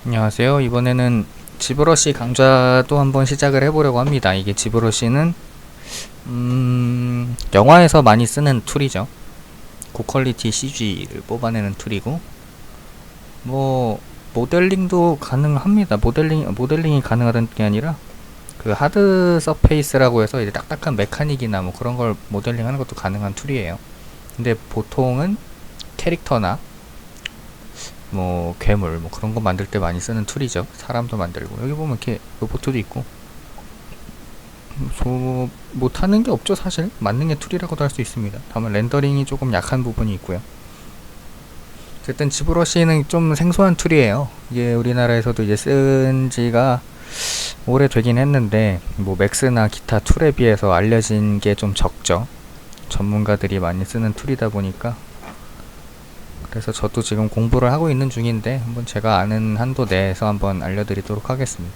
안녕하세요. 이번에는 지브러시 강좌도 한번 시작을 해보려고 합니다. 이게 지브러시는 영화에서 많이 쓰는 툴이죠. 고퀄리티 CG를 뽑아내는 툴이고, 뭐 모델링도 가능합니다. 모델링이 가능하다는 게 아니라 그 하드 서페이스라고 해서 이제 딱딱한 메카닉이나 뭐 그런 걸 모델링하는 것도 가능한 툴이에요. 근데 보통은 캐릭터나 뭐 괴물 뭐 그런 거 만들 때 많이 쓰는 툴이죠. 사람도 만들고 여기 보면 이렇게 로봇도 있고 못하는 게 없죠. 사실 만든 게 툴이라고도 할 수 있습니다. 다만 렌더링이 조금 약한 부분이 있고요. 어쨌든 지브러시는 좀 생소한 툴이에요. 이게 우리나라에서도 이제 쓴 지가 오래되긴 했는데 뭐 맥스나 기타 툴에 비해서 알려진 게 좀 적죠. 전문가들이 많이 쓰는 툴이다 보니까. 그래서 저도 지금 공부를 하고 있는 중인데 한번 제가 아는 한도 내에서 한번 알려드리도록 하겠습니다.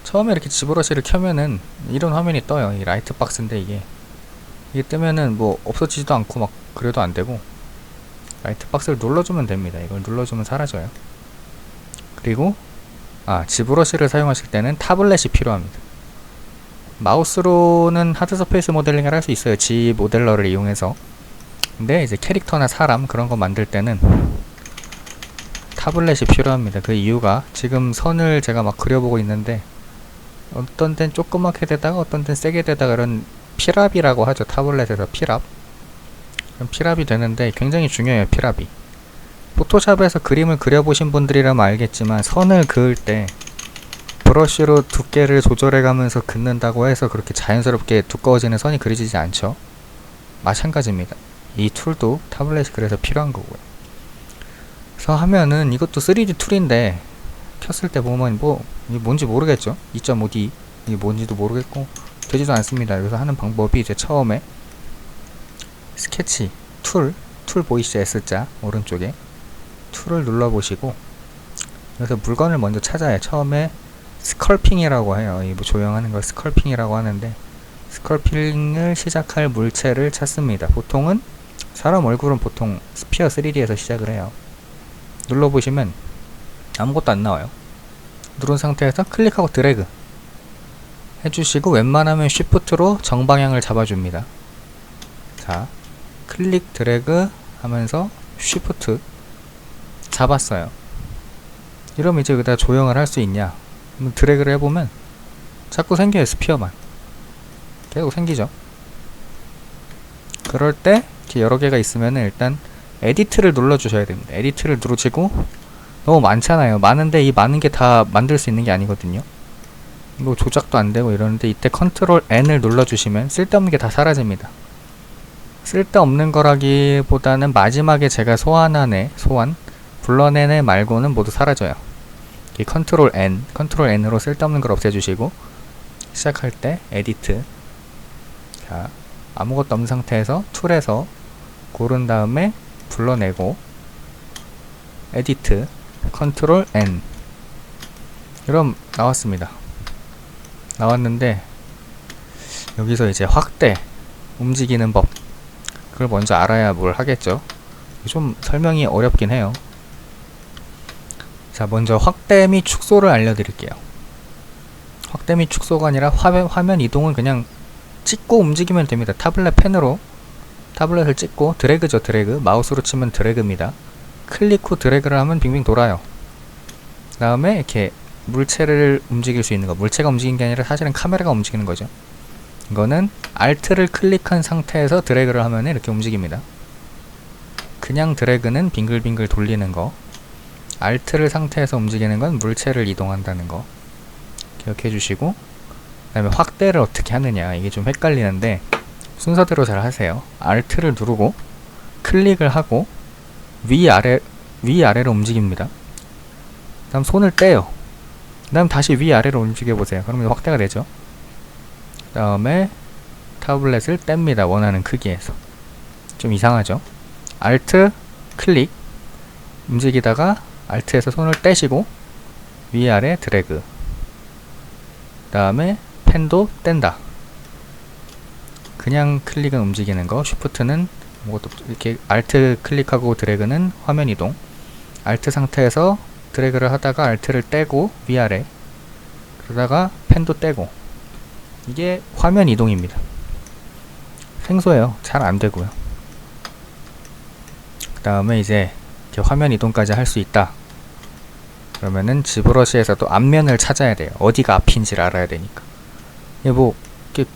처음에 이렇게 지브러시를 켜면은 이런 화면이 떠요. 이 라이트 박스인데 이게 뜨면은 뭐 없어지지도 않고 막 그래도 안 되고 라이트 박스를 눌러주면 됩니다. 이걸 눌러주면 사라져요. 그리고 지브러시를 사용하실 때는 타블렛이 필요합니다. 마우스로는 하드 서페이스 모델링을 할 수 있어요. G 모델러를 이용해서. 근데 이제 캐릭터나 사람 그런 거 만들 때는 타블렛이 필요합니다. 그 이유가 지금 선을 제가 막 그려보고 있는데 어떤 땐 조그맣게 되다가 어떤 땐 세게 되다가 이런 피랍이라고 하죠. 타블렛에서 피랍. 피랍이 되는데 굉장히 중요해요. 피랍이. 포토샵에서 그림을 그려보신 분들이라면 알겠지만 선을 그을 때 브러쉬로 두께를 조절해 가면서 긋는다고 해서 그렇게 자연스럽게 두꺼워지는 선이 그려지지 않죠. 마찬가지입니다. 이 툴도 타블렛이 그래서 필요한 거고요. 그래서 하면은 이것도 3D 툴인데 켰을 때 보면 뭐 이게 뭔지 모르겠죠. 2.5D 이게 뭔지도 모르겠고 되지도 않습니다. 그래서 하는 방법이 이제 처음에 스케치 툴 보이시죠? S자 오른쪽에 툴을 눌러보시고 그래서 물건을 먼저 찾아요. 처음에 스컬핑이라고 해요. 이 뭐 조형하는 걸 스컬핑이라고 하는데 스컬핑을 시작할 물체를 찾습니다. 보통은 사람 얼굴은 보통 스피어 3D에서 시작을 해요. 눌러보시면 아무것도 안 나와요. 누른 상태에서 클릭하고 드래그 해주시고 웬만하면 쉬프트로 정방향을 잡아줍니다. 자, 클릭 드래그 하면서 쉬프트 잡았어요. 이러면 이제 여기다 조형을 할 수 있냐? 드래그를 해보면 자꾸 생겨요. 스피어만 계속 생기죠. 그럴 때 이렇게 여러 개가 있으면 일단 에디트를 눌러주셔야 됩니다. 에디트를 누르시고 너무 많잖아요. 많은데 이 많은 게 다 만들 수 있는 게 아니거든요. 뭐 조작도 안 되고 이러는데 이때 컨트롤 N을 눌러주시면 쓸데없는 게 다 사라집니다. 쓸데없는 거라기보다는 마지막에 제가 불러낸 애 말고는 모두 사라져요. 이 컨트롤 N으로 쓸데없는 걸 없애주시고 시작할 때 에디트 자 아무것도 없는 상태에서 툴에서 고른 다음에 불러내고 에디트 컨트롤 N 그럼 나왔습니다. 나왔는데 여기서 이제 확대 움직이는 법 그걸 먼저 알아야 뭘 하겠죠. 좀 설명이 어렵긴 해요. 자 먼저 확대 및 축소를 알려드릴게요. 확대 및 축소가 아니라 화면 이동은 그냥 찍고 움직이면 됩니다. 타블렛 펜으로 타블렛을 찍고 드래그죠. 드래그 마우스로 치면 드래그입니다. 클릭 후 드래그를 하면 빙빙 돌아요. 그 다음에 이렇게 물체를 움직일 수 있는 거 물체가 움직이는 게 아니라 사실은 카메라가 움직이는 거죠. 이거는 Alt를 클릭한 상태에서 드래그를 하면 이렇게 움직입니다. 그냥 드래그는 빙글빙글 돌리는 거 Alt를 상태에서 움직이는 건 물체를 이동한다는 거 기억해 주시고 그 다음에 확대를 어떻게 하느냐 이게 좀 헷갈리는데 순서대로 잘 하세요. Alt를 누르고 클릭을 하고 위아래로 움직입니다. 그 다음 손을 떼요. 그 다음 다시 위아래로 움직여 보세요. 그러면 확대가 되죠. 그 다음에 타블렛을 뗍니다. 원하는 크기에서. 좀 이상하죠. Alt 클릭 움직이다가 Alt에서 손을 떼시고 위아래 드래그 그 다음에 펜도 뗀다. 그냥 클릭은 움직이는 거 쉬프트는 이렇게 Alt 클릭하고 드래그는 화면 이동 Alt 상태에서 드래그를 하다가 Alt를 떼고 위아래, 그러다가 펜도 떼고, 이게 화면 이동입니다. 생소해요. 잘 안되고요. 그 다음에 이제 이렇게 화면 이동까지 할 수 있다. 그러면은 지브러시에서도 앞면을 찾아야 돼요. 어디가 앞인지를 알아야 되니까. 이게 뭐 이렇게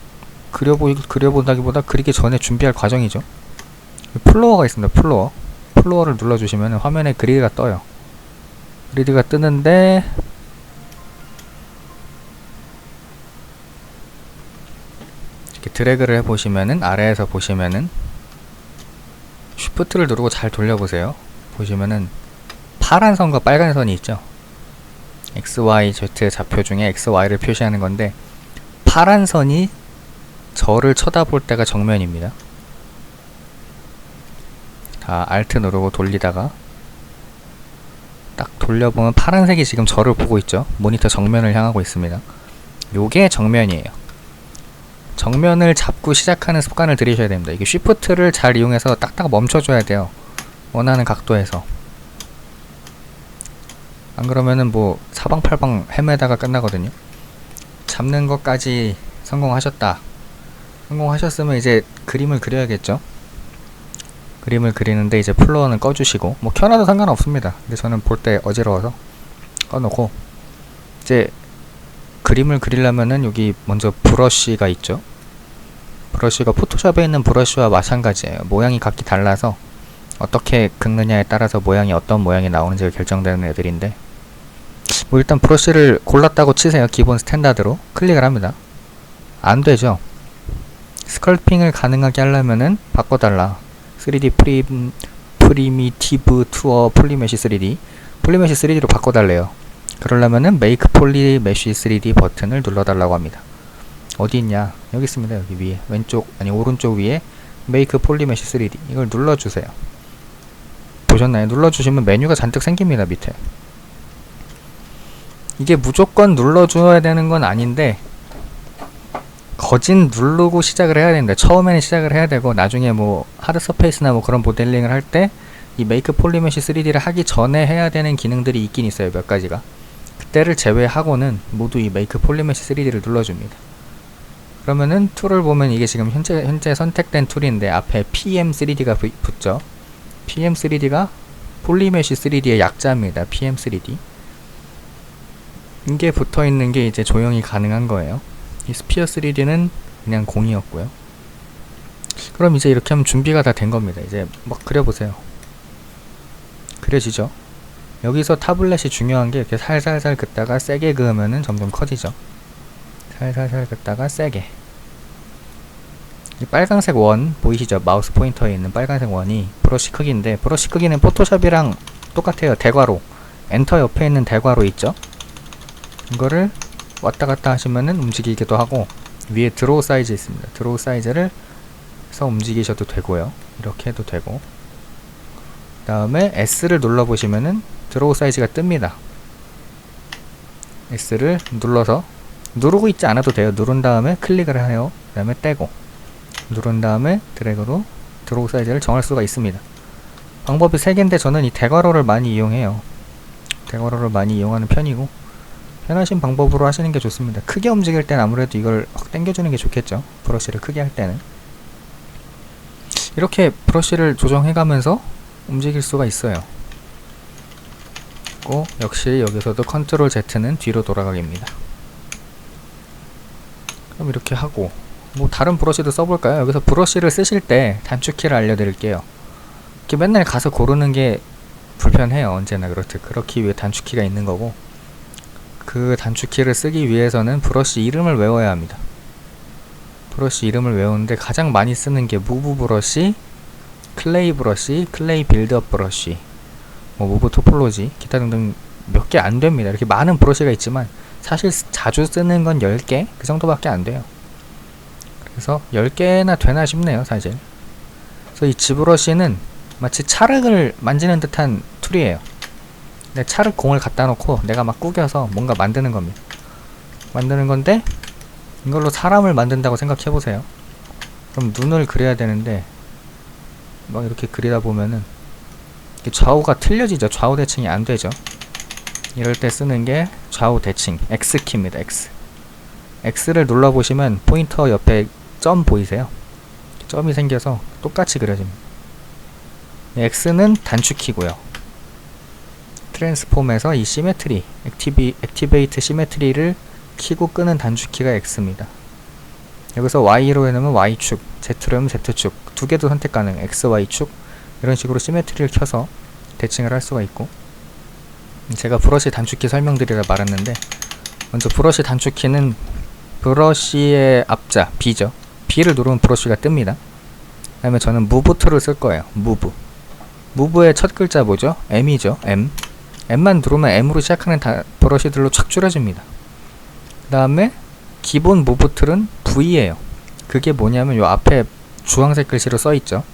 그려본다기보다 그리기 전에 준비할 과정이죠. 플로어가 있습니다. 플로어를 눌러주시면 화면에 그리드가 떠요. 그리드가 뜨는데 이렇게 드래그를 해보시면은, 아래에서 보시면은 쉬프트를 누르고 잘 돌려보세요. 보시면은 파란 선과 빨간 선이 있죠. XYZ 좌표 중에 XY를 표시하는 건데, 파란 선이 저를 쳐다볼 때가 정면입니다. 다 Alt 누르고 돌리다가 딱 돌려보면 파란색이 지금 저를 보고 있죠. 모니터 정면을 향하고 있습니다. 요게 정면이에요. 정면을 잡고 시작하는 습관을 들이셔야 됩니다. 이게 쉬프트를 잘 이용해서 딱딱 멈춰줘야 돼요. 원하는 각도에서. 안 그러면은 뭐 사방팔방 헤매다가 끝나거든요. 잡는 것까지 성공하셨다. 성공하셨으면 이제 그림을 그려야겠죠. 그림을 그리는데 이제 플로어는 꺼주시고, 뭐 켜놔도 상관없습니다. 근데 저는 볼 때 어지러워서 꺼놓고, 이제 그림을 그리려면은 여기 먼저 브러쉬가 있죠. 브러쉬가 포토샵에 있는 브러쉬와 마찬가지예요. 모양이 각기 달라서 어떻게 긁느냐에 따라서 모양이 어떤 모양이 나오는지가 결정되는 애들인데, 뭐 일단 브러쉬를 골랐다고 치세요. 기본 스탠다드로 클릭을 합니다. 안 되죠. 스컬핑을 가능하게 하려면은 바꿔달라. 3D 프리미티브 투어 폴리메쉬 3D, 폴리메쉬 3D로 바꿔달래요. 그러려면은 메이크 폴리메쉬 3D 버튼을 눌러달라고 합니다. 어디 있냐? 여기 있습니다. 여기 위에 오른쪽 위에 메이크 폴리메쉬 3D, 이걸 눌러주세요. 보셨나요? 눌러주시면 메뉴가 잔뜩 생깁니다. 밑에. 이게 무조건 눌러줘야 되는 건 아닌데, 거진 누르고 시작을 해야 되는데, 처음에는 시작을 해야 되고, 나중에 뭐 하드 서페이스나 뭐 그런 모델링을 할 때 이 메이크 폴리메쉬 3D를 하기 전에 해야 되는 기능들이 있긴 있어요. 몇 가지가. 그때를 제외하고는 모두 이 메이크 폴리메쉬 3D를 눌러줍니다. 그러면은 툴을 보면 이게 지금 현재 선택된 툴인데, 앞에 PM3D가 붙죠. PM3D가 폴리메쉬 3D의 약자입니다. PM3D. 이게 붙어있는 게 이제 조형이 가능한 거예요. 이 스피어 3D는 그냥 공이었고요. 그럼 이제 이렇게 하면 준비가 다 된 겁니다. 이제 막 그려보세요. 그려지죠? 여기서 타블렛이 중요한 게, 이렇게 살살살 긋다가 세게 그으면은 점점 커지죠. 살살살 긋다가 세게. 이 빨간색 원 보이시죠? 마우스 포인터에 있는 빨간색 원이 브러쉬 크기인데, 브러쉬 크기는 포토샵이랑 똑같아요. 대괄호, 엔터 옆에 있는 대괄호 있죠? 이거를 왔다 갔다 하시면은 움직이기도 하고, 위에 드로우 사이즈 있습니다. 드로우 사이즈를 해서 움직이셔도 되고요. 이렇게 해도 되고, 그 다음에 S를 눌러보시면은 드로우 사이즈가 뜹니다. S를 눌러서, 누르고 있지 않아도 돼요. 누른 다음에 클릭을 해요. 그 다음에 떼고, 누른 다음에 드래그로 드로우 사이즈를 정할 수가 있습니다. 방법이 3개인데 저는 이 대괄호를 많이 이용해요. 대괄호를 많이 이용하는 편이고, 편하신 방법으로 하시는 게 좋습니다. 크게 움직일 땐 아무래도 이걸 확 당겨주는 게 좋겠죠. 브러쉬를 크게 할 때는. 이렇게 브러쉬를 조정해가면서 움직일 수가 있어요. 꼭 역시 여기서도 컨트롤 Z는 뒤로 돌아가기입니다. 그럼 이렇게 하고, 뭐 다른 브러쉬도 써볼까요? 여기서 브러쉬를 쓰실 때 단축키를 알려드릴게요. 이렇게 맨날 가서 고르는 게 불편해요. 언제나 그렇듯. 그렇기 위해 단축키가 있는 거고, 그 단축키를 쓰기 위해서는 브러쉬 이름을 외워야 합니다. 브러쉬 이름을 외우는데 가장 많이 쓰는 게 무브 브러쉬, 클레이 브러쉬, 클레이 빌드업 브러쉬, 뭐 무브 토폴로지, 기타 등등 몇 개 안 됩니다. 이렇게 많은 브러쉬가 있지만 사실 자주 쓰는 건 10개? 그 정도밖에 안 돼요. 그래서 10개나 되나 싶네요, 사실. 그래서 이 지브러쉬는 마치 찰흙을 만지는 듯한 툴이에요. 근데 찰흙 공을 갖다 놓고 내가 막 구겨서 뭔가 만드는 겁니다. 만드는 건데, 이걸로 사람을 만든다고 생각해 보세요. 그럼 눈을 그려야 되는데, 막 이렇게 그리다 보면은 좌우가 틀려지죠. 좌우 대칭이 안 되죠. 이럴 때 쓰는 게 좌우 대칭 X키입니다. X를 눌러보시면 포인터 옆에 점 보이세요? 점이 생겨서 똑같이 그려집니다. X는 단축키고요. 트랜스폼에서 이 시메트리, 액티베이트 시메트리를 키고 끄는 단축키가 X입니다. 여기서 Y로 해놓으면 Y축, Z로 하면 Z축, 두 개도 선택 가능, X, Y축 이런 식으로 시메트리를 켜서 대칭을 할 수가 있고, 제가 브러쉬 단축키 설명드리라 말았는데, 먼저 브러쉬 단축키는 브러쉬의 앞자 B죠. B를 누르면 브러쉬가 뜹니다. 그 다음에 저는 무브 툴을 쓸 거예요. 무브의 첫 글자 뭐죠? M이죠. M만 누르면 M으로 시작하는 브러쉬들로 촥 줄여집니다. 그 다음에 기본 무브 툴은 V예요. 그게 뭐냐면 요 앞에 주황색 글씨로 써있죠.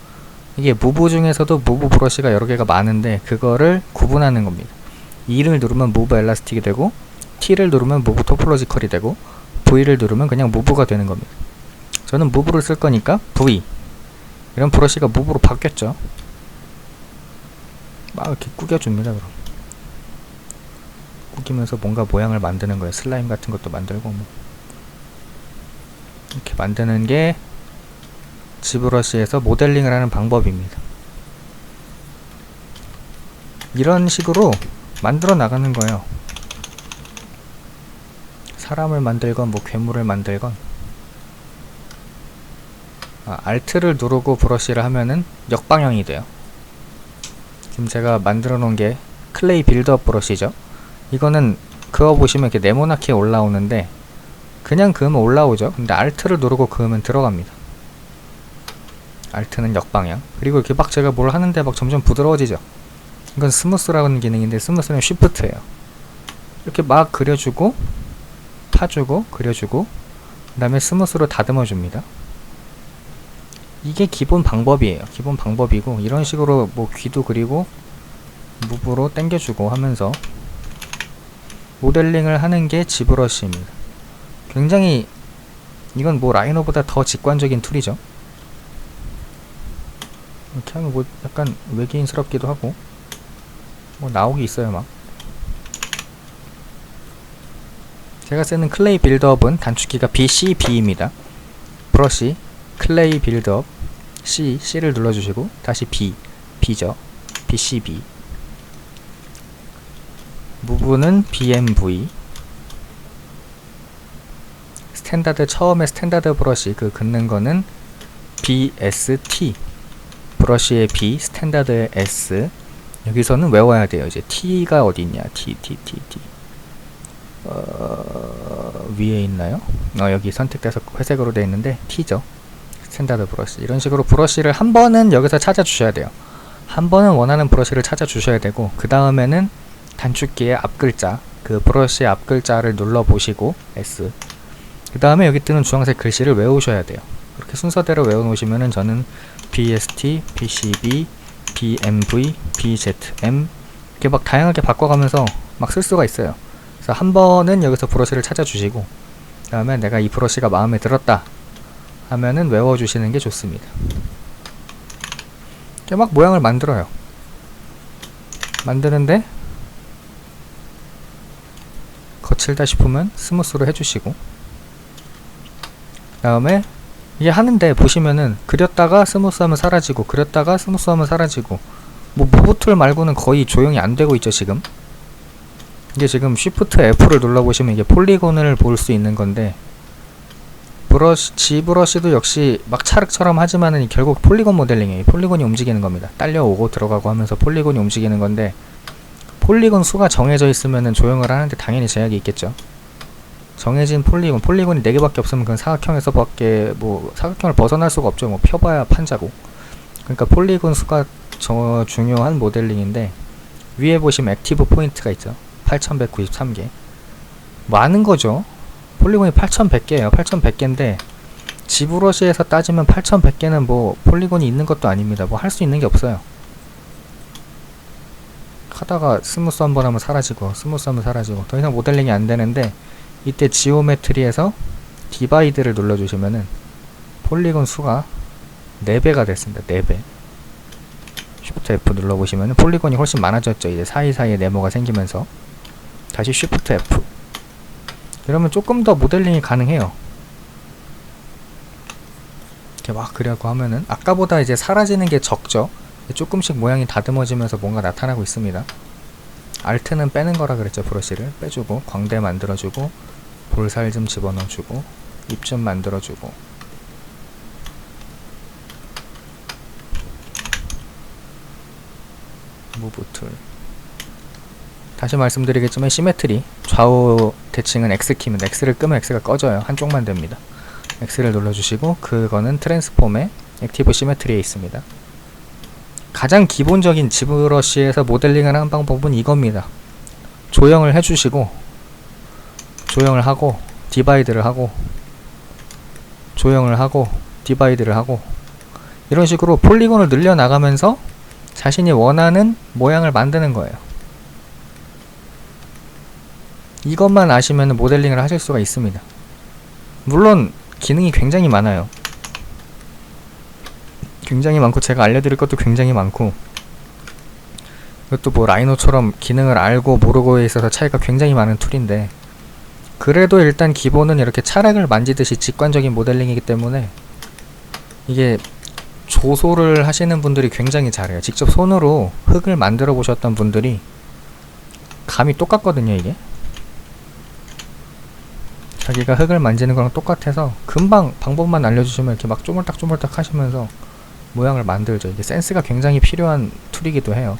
이게 무브 중에서도 무브 브러쉬가 여러 개가 많은데 그거를 구분하는 겁니다. E를 누르면 무브 엘라스틱이 되고, T를 누르면 무브 토폴로지컬이 되고, V를 누르면 그냥 무브가 되는 겁니다. 저는 무브를 쓸 거니까 V, 이런 브러쉬가 무브로 바뀌었죠. 막 이렇게 꾸겨줍니다. 그럼 꾸기면서 뭔가 모양을 만드는 거예요. 슬라임 같은 것도 만들고 뭐. 이렇게 만드는 게 지브러쉬에서 모델링을 하는 방법입니다. 이런 식으로 만들어 나가는 거예요. 사람을 만들건 뭐 괴물을 만들건. Alt를 누르고 브러쉬를 하면은 역방향이 돼요. 지금 제가 만들어 놓은 게 클레이 빌드업 브러쉬죠. 이거는 그어보시면 이렇게 네모나게 올라오는데 그냥 그으면 올라오죠. 근데 Alt를 누르고 그으면 들어갑니다. Alt는 역방향. 그리고 이렇게 막 제가 뭘 하는데 막 점점 부드러워지죠. 이건 스무스라는 기능인데 스무스는 쉬프트예요. 이렇게 막 그려주고 파주고 그려주고 그 다음에 스무스로 다듬어 줍니다. 이게 기본 방법이에요. 기본 방법이고, 이런 식으로 뭐 귀도 그리고 무브로 당겨주고 하면서 모델링을 하는 게 지브러쉬입니다. 굉장히 이건 뭐 라이노보다 더 직관적인 툴이죠. 이렇게 하면 뭐 약간 외계인스럽기도 하고 뭐 나오기 있어요. 막 제가 쓰는 클레이 빌드업은 단축키가 BCB입니다. 브러쉬 클레이 빌드업 C를 눌러주시고 다시 B죠. BCB. 무브는 BMV. 스탠다드, 처음에 스탠다드 브러쉬 그 긋는 거는 BST. 브러쉬의 B, 스탠다드의 S. 여기서는 외워야 돼요. 이제 T가 어디 있냐? T. 위에 있나요? 여기 선택돼서 회색으로 되어 있는데 T죠. 스탠다드 브러쉬. 이런 식으로 브러쉬를 한 번은 여기서 찾아주셔야 돼요. 한 번은 원하는 브러쉬를 찾아주셔야 되고, 그 다음에는 단축키의 앞글자, 그 브러쉬의 앞글자를 눌러보시고 S, 그 다음에 여기 뜨는 주황색 글씨를 외우셔야 돼요. 그렇게 순서대로 외워놓으시면은 저는 BST, BCB, BMV, BZM 이렇게 막 다양하게 바꿔가면서 막 쓸 수가 있어요. 그래서 한 번은 여기서 브러쉬를 찾아주시고, 그 다음에 내가 이 브러쉬가 마음에 들었다 하면은 외워주시는 게 좋습니다. 이렇게 막 모양을 만들어요. 만드는데 거칠다 싶으면 스무스로 해주시고, 그 다음에 이게 하는데 보시면은 그렸다가 스무스하면 사라지고 그렸다가 스무스하면 사라지고, 뭐 무브 툴 말고는 거의 조용히 안 되고 있죠. 지금 이게 지금 Shift F를 눌러보시면 이게 폴리곤을 볼 수 있는 건데, 지브러쉬도 역시 막 찰흙처럼 하지만은 결국 폴리곤 모델링이에요. 폴리곤이 움직이는 겁니다. 딸려오고 들어가고 하면서 폴리곤이 움직이는 건데, 폴리곤 수가 정해져 있으면은 조형을 하는데 당연히 제약이 있겠죠. 정해진 폴리곤이 4개밖에 없으면 그건 사각형에서밖에 뭐 사각형을 벗어날 수가 없죠. 뭐 펴봐야 판자고. 그러니까 폴리곤 수가 중요한 모델링인데, 위에 보시면 액티브 포인트가 있죠. 8193개. 많은 거죠. 폴리곤이 8100개예요. 8100개인데 지브러쉬에서 따지면 8100개는 뭐 폴리곤이 있는 것도 아닙니다. 뭐 할 수 있는 게 없어요. 하다가 스무스 한번 하면 사라지고 스무스 하면 사라지고 더 이상 모델링이 안 되는데, 이때 지오메트리에서 디바이드를 눌러주시면은 폴리곤 수가 4배가 됐습니다. 4배. Shift F 눌러보시면은 폴리곤이 훨씬 많아졌죠. 이제 사이사이에 네모가 생기면서. 다시 Shift F. 이러면 조금 더 모델링이 가능해요. 이렇게 막 그려고 하면은 아까보다 이제 사라지는 게 적죠. 조금씩 모양이 다듬어지면서 뭔가 나타나고 있습니다. Alt는 빼는 거라 그랬죠. 브러쉬를 빼주고, 광대 만들어주고, 볼살 좀 집어넣어주고, 입 좀 만들어주고, 무브 툴. 다시 말씀드리겠지만 시메트리, 좌우 대칭은 X키입니다. X를 끄면 X가 꺼져요. 한쪽만 됩니다. X를 눌러주시고, 그거는 트랜스폼의 액티브 시메트리에 있습니다. 가장 기본적인 지브러쉬에서 모델링을 하는 방법은 이겁니다. 조형을 해주시고, 조형을 하고, 디바이드를 하고, 조형을 하고, 디바이드를 하고, 이런 식으로 폴리곤을 늘려나가면서 자신이 원하는 모양을 만드는 거예요. 이것만 아시면 모델링을 하실 수가 있습니다. 물론 기능이 굉장히 많아요. 굉장히 많고 제가 알려드릴 것도 굉장히 많고, 이것도 뭐 라이노처럼 기능을 알고 모르고에 있어서 차이가 굉장히 많은 툴인데, 그래도 일단 기본은 이렇게 차량을 만지듯이 직관적인 모델링이기 때문에 이게 조소를 하시는 분들이 굉장히 잘해요. 직접 손으로 흙을 만들어 보셨던 분들이 감이 똑같거든요. 이게 자기가 흙을 만지는 거랑 똑같아서 금방 방법만 알려주시면 이렇게 막 쪼물딱쪼물딱 하시면서 모양을 만들죠. 이게 센스가 굉장히 필요한 툴이기도 해요.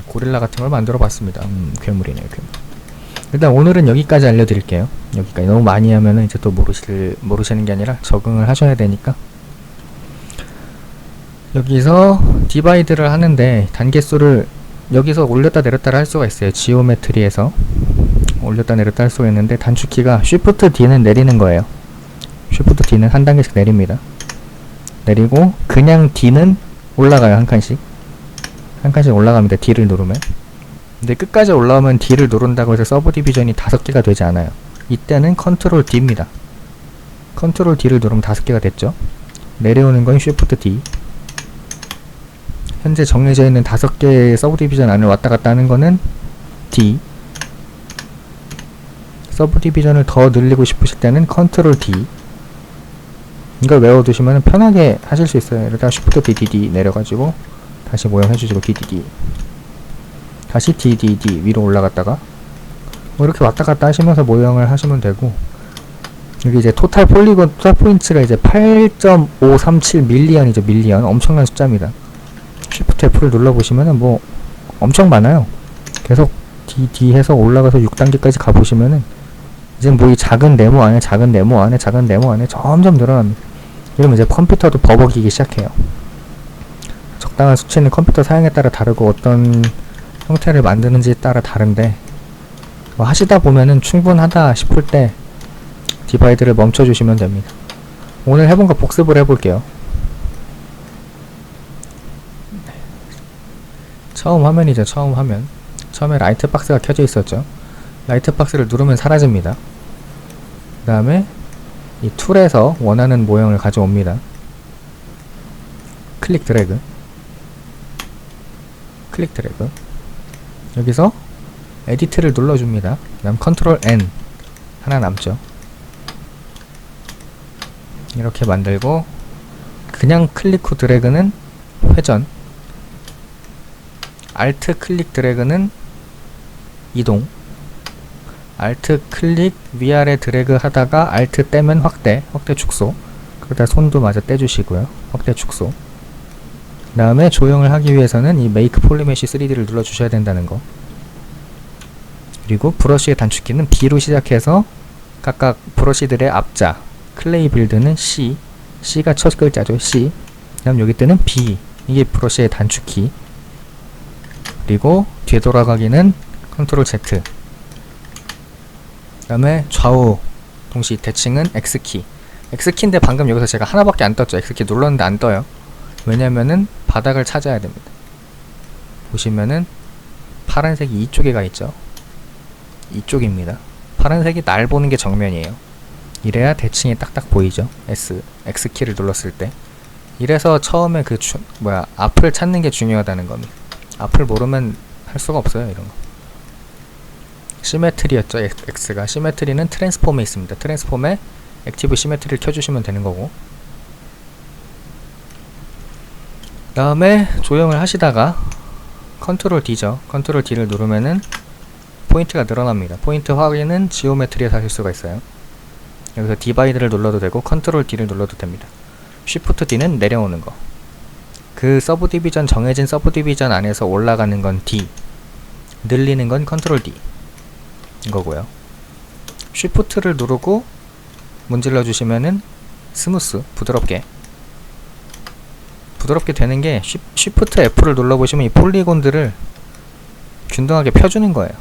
고릴라 같은 걸 만들어 봤습니다. 괴물이네요, 괴물. 일단 오늘은 여기까지 알려드릴게요. 여기까지. 너무 많이 하면은 이제 또 모르시는 게 아니라 적응을 하셔야 되니까. 여기서 디바이드를 하는데 단계수를 여기서 올렸다 내렸다 할 수가 있어요. 지오메트리에서 올렸다 내렸다 할 수가 있는데, 단축키가 Shift D는 내리는 거예요. Shift D는 한 단계씩 내립니다. 내리고 그냥 D는 올라가요. 한 칸씩 올라갑니다. D를 누르면. 근데 끝까지 올라오면 D를 누른다고 해서 서브 디비전이 5개가 되지 않아요. 이때는 컨트롤 D입니다. 컨트롤 D를 누르면 5개가 됐죠. 내려오는 건 Shift D. 현재 정해져 있는 5개의 서브 디비전 안을 왔다 갔다 하는 거는 D. 서브 디비전을 더 늘리고 싶으실 때는 컨트롤 D. 이걸 외워두시면 편하게 하실 수 있어요. 이러다가 Shift DDD 내려가지고 다시 모형 해주시고 DDD, 다시 DDD 위로 올라갔다가 뭐 이렇게 왔다 갔다 하시면서 모형을 하시면 되고, 여기 이제 토탈 폴리곤, 토탈 포인트가 이제 8.537 밀리언이죠. 밀리언. 엄청난 숫자입니다. Shift F를 눌러보시면은 뭐 엄청 많아요. 계속 D 해서 올라가서 6단계까지 가보시면은 이제 뭐 이 작은 네모 안에 작은 네모 안에 작은 네모 안에 점점 늘어납니다. 이러면 이제 컴퓨터도 버벅이기 시작해요. 적당한 수치는 컴퓨터 사양에 따라 다르고 어떤 형태를 만드는지에 따라 다른데, 뭐 하시다 보면은 충분하다 싶을 때 디바이드를 멈춰주시면 됩니다. 오늘 해본 거 복습을 해볼게요. 처음 화면이죠. 처음 화면. 처음에 라이트 박스가 켜져 있었죠. 라이트 박스를 누르면 사라집니다. 그 다음에 이 툴에서 원하는 모형을 가져옵니다. 클릭 드래그, 클릭 드래그. 여기서 에디트를 눌러줍니다. 그 다음 컨트롤 N 하나 남죠. 이렇게 만들고, 그냥 클릭 후 드래그는 회전, 알트 클릭 드래그는 이동, 알트 클릭 위아래 드래그 하다가 알트 떼면 확대 축소, 그러다 손도 마저 떼주시고요. 확대 축소. 그 다음에 조형을 하기 위해서는 이 메이크 폴리메쉬 3D를 눌러주셔야 된다는 거. 그리고 브러쉬의 단축키는 B로 시작해서 각각 브러쉬들의 앞자, 클레이 빌드는 C, C가 첫 글자죠. C. 그 다음 여기 때는 B, 이게 브러쉬의 단축키. 그리고 뒤돌아가기는 컨트롤 Z. 그 다음에 좌우 동시 대칭은 X키. X키인데 방금 여기서 제가 하나밖에 안 떴죠. X키 눌렀는데 안 떠요. 왜냐면은 바닥을 찾아야 됩니다. 보시면은 파란색이 이쪽에 가 있죠. 이쪽입니다. 파란색이 날 보는 게 정면이에요. 이래야 대칭이 딱딱 보이죠. X키를 눌렀을 때. 이래서 처음에 앞을 찾는 게 중요하다는 겁니다. 앞을 모르면 할 수가 없어요 이런 거. 시메트리였죠. X가. 시메트리는 트랜스폼에 있습니다. 트랜스폼에 액티브 시메트리를 켜주시면 되는 거고, 그 다음에 조형을 하시다가 컨트롤 D죠. 컨트롤 D를 누르면은 포인트가 늘어납니다. 포인트 확인은 지오메트리에서 하실 수가 있어요. 여기서 디바이드를 눌러도 되고 컨트롤 D를 눌러도 됩니다. 쉬프트 D는 내려오는 거. 그 서브 디비전, 정해진 서브 디비전 안에서 올라가는 건 D, 늘리는 건 컨트롤 D 이거고요. 쉬프트를 누르고 문질러 주시면은 스무스, 부드럽게 되는 게, 쉬프트 F를 눌러보시면 이 폴리곤들을 균등하게 펴주는 거예요.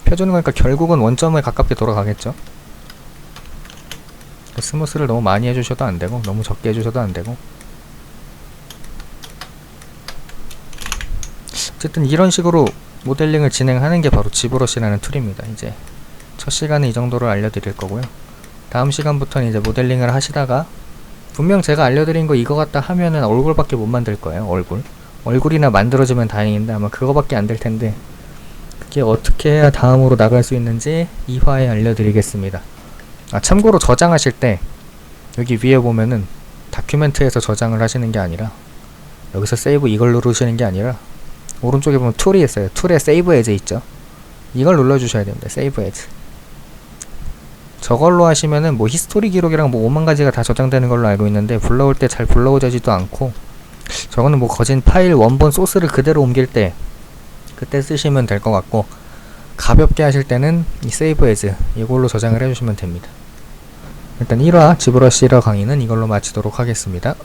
펴주는 거니까 결국은 원점에 가깝게 돌아가겠죠. 스무스를 너무 많이 해주셔도 안되고 너무 적게 해주셔도 안되고, 어쨌든 이런 식으로 모델링을 진행하는 게 바로 지브러시라는 툴입니다. 이제 첫 시간은 이 정도를 알려드릴 거고요. 다음 시간부터는 이제 모델링을 하시다가, 분명 제가 알려드린 거 이거 같다 하면은 얼굴밖에 못 만들 거예요. 얼굴이나 만들어지면 다행인데 아마 그거밖에 안 될 텐데, 그게 어떻게 해야 다음으로 나갈 수 있는지 2화에 알려드리겠습니다. 참고로 저장하실 때 여기 위에 보면은 다큐멘트에서 저장을 하시는 게 아니라, 여기서 세이브 이걸 누르시는 게 아니라, 오른쪽에 보면 툴이 있어요. 툴에 세이브 에즈 있죠. 이걸 눌러주셔야 됩니다. 세이브 에즈. 저걸로 하시면은 뭐 히스토리 기록이랑 뭐 5만 가지가 다 저장되는 걸로 알고 있는데, 불러올 때 잘 불러오지도 않고, 저거는 뭐 거진 파일 원본 소스를 그대로 옮길 때 그때 쓰시면 될 것 같고, 가볍게 하실 때는 이 세이브 에즈 이걸로 저장을 해주시면 됩니다. 일단 1화 지브러시 1화 강의는 이걸로 마치도록 하겠습니다.